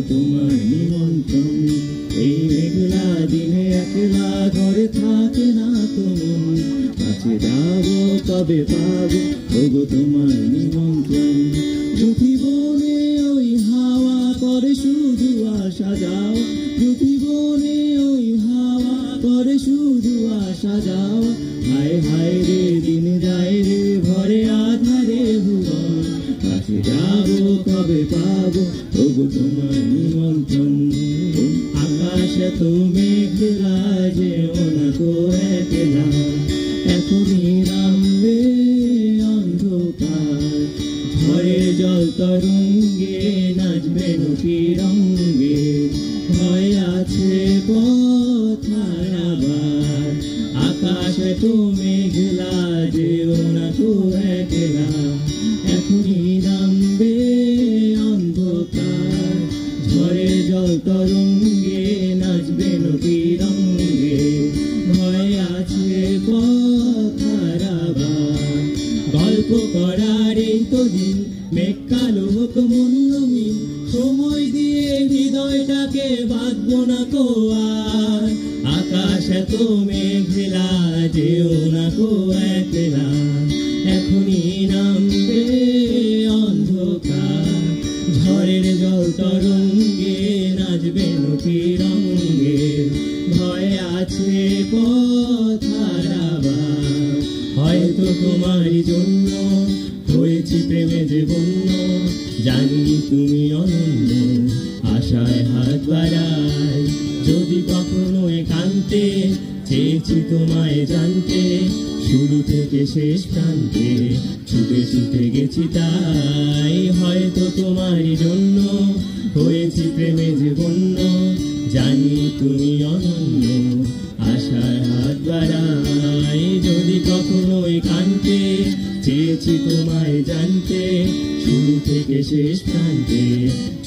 তোমার নিমন্ত্রণ এই মেঘলা দিনে একলা ঘরে থাকে না তুমি কাছে যাবো কবে পাবো ওগো তোমার নিমন্ত্রণ পৃথিবনে ওই হাওয়া করে শুধু আসা যাও পৃথিবনে ওই হাওয়া করে শুধু আসা যাও হায় হায় রে দিন যায় রে ভরে আধারে ভুবন কাছে যাবো কবে পাবো ওগো তোমার নিমন্ত্রণ আকাশে তো মেঘলা যেও না গো একলা এখনই নামবে অন্ধকার ভয়ে জল তরঙ্গে নাচবে নদী রঙ্গে ভয় আছে পথ হারাবার আকাশে তো মেঘলা যেও না গো একলা এখনই নামবে অন্ধকার ঝড়ে জল তরঙ্গে নাচবে নদী রঙ্গে ভয় আছে পথ হারাবার গল্প করার এই তো দিন মেঘ কালো হোক মন রঙিন সময় দিয়ে হৃদয়টাকে বাঁধবো না কো আর আকাশ এত মেঘলা যেও না কো একলা এখনই নামবে অন্ধকার ঝড়ের জল তরঙ্গে নাচবে নদী রঙ্গে ভয় আছে পথ হারাবার হয়তো তোমারই জন্য হয়েছি প্রেমে যে বন্য জানি তুমি অনন্য আশায় হাত বাড়াই যদি কখনো একান্তে চেয়েছি তোমায় জানতে শুরু থেকে শেষ প্রান্তে ছুটে ছুটে গেছি তাই হয়তো তোমারই জন্য হয়েছি প্রেমে যে বন্য জানি তুমি অনন্য আশায় হাত বাড়াই যদি কখনো একান্তে চেয়েছি তোমায় জানতে শুরু থেকে শেষ প্রান্তে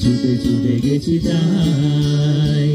ছুটে ছুটে গেছি তাই